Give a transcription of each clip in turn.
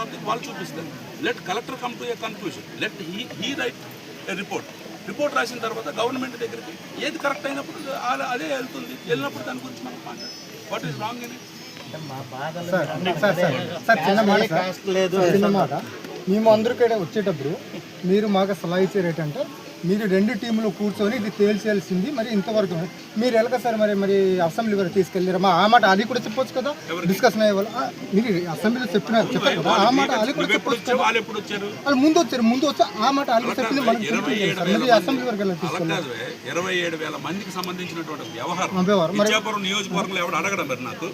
Topic వాళ్ళు చూపిస్తారు. Let collector come to A conclusion, let he right A report రాసిన తర్వాత గవర్నమెంట్ దగ్గరికి ఏది కరెక్ట్ అయినప్పుడు అదే వెళ్తుంది. వెళ్ళినప్పుడు దాని గురించి మనం మాట్లాడాలి. What is wrong in it? చిన్న మాట, మేము అందరికీ వచ్చేటప్పుడు మీరు మాకు సలహా ఇచ్చే రేట్ అంటే మీరు 2 టీములు కూర్చొని ఇది తేల్చేయాల్సింది. మరి ఇంతవరకు మీరు ఎలాగ సార్ మరి అసెంబ్లీ వరకు తీసుకెళ్ళారు? ఆ మాట అది కూడా చెప్పొచ్చు కదా, డిస్కషన్ అయ్యే వాళ్ళు మీరు అసెంబ్లీలో చెప్పారు కదా, ఆ మాట అది కూడా చెప్పొచ్చు కదా. వాళ్ళు ముందు వచ్చి ఆ మాట వాళ్ళు చెప్పింది మనం మరి అసెంబ్లీ వరకు వెళ్ళి తీసుకెళ్ళారు. 27,000 మందికి సంబంధించినటువంటి వ్యవహారం నియోజకవర్గంలో ఎవరు అడగడం మరి నాకు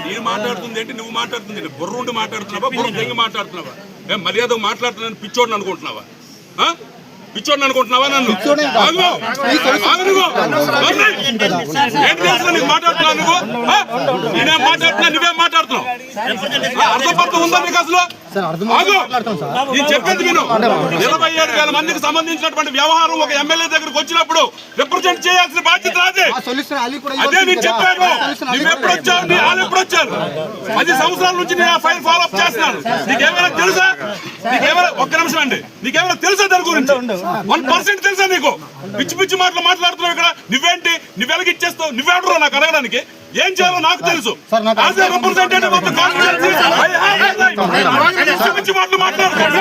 నేను మాట్లాడుతుంది ఏంటి, నువ్వు మాట్లాడుతుంది బుర్ర ఉండి మాట్లాడుతున్నావా, బుర్ర తెంగి మాట్లాడుతున్నావా, మర్యాద మాట్లాడుతున్నాను పిచ్చోడిని అనుకుంటున్నావా? పిచ్చోడిని అనుకుంటున్నావా? నన్ను మాట్లాడుతున్నావు నువ్వు, నేనేం మాట్లాడుతున్నా, నువ్వేం మాట్లాడుతున్నావు? అర్థపర్థం ఉందా నీకు అసలు? నేను చెప్పేది విను. 27,000 మందికి సంబంధించినటువంటి వ్యవహారం ఒక ఎమ్మెల్యే దగ్గరకు వచ్చినప్పుడు రిప్రజెంట్ చేయాల్సిన బాధ్యత అదే. అదే నేను చెప్పాను. నువ్వు ఎప్పుడు వచ్చావు, నీ వాళ్ళు ఎప్పుడు వచ్చారు? 10 సంవత్సరాల నుంచి నేను ఆ ఫైల్ ఫాలో అప్ చేస్తున్నాను. నీకేమైనా తెలుసా? ఒక్క నిమిషం అండి, నీకేమైనా తెలుసా దాని గురించి? 1% తెలుసా నీకు? పిచ్చి పిచ్చి మాటలు మాట్లాడుతున్నావు ఇక్కడ. నువ్వేంటి, నువ్వెలాగ ఇచ్చేస్తావు? నువ్వెవడరా నాకు అడగడానికి? ఏం చేయాలో నాకు తెలుసు. As a representative of the constituency పిచ్చి మాటలు మాట్లాడుతున్నాను.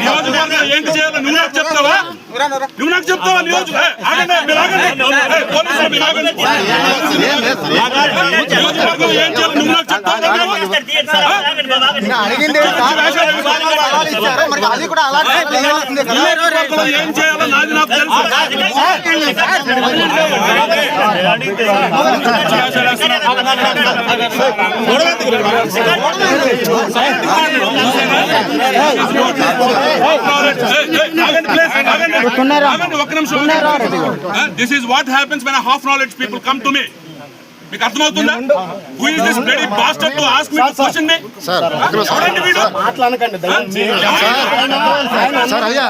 నియోజకవర్గం ఏంటి చేయాలో నువ్వు నాకు చెప్తావా? నువ్వు నాకు చెప్తావా? నియోజకవర్గం ఏం చేయాలో నువ్వు నాకు చెప్తావా? ఏం చేయాలో నాది నాకు తెలుసు. This is what happens when a half knowledge people come to me. మీకు అర్థమవుతుందా? Who is this bloody bastard to ask me to question me? ఎవరండి వీడు? సార్ అయ్యా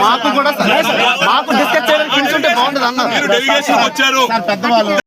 మాకు కూడా మాకు డిస్కస్ చేయడానికి బాగుంటుంది అన్నారు. మీరు డెలిగేషన్ వచ్చారు.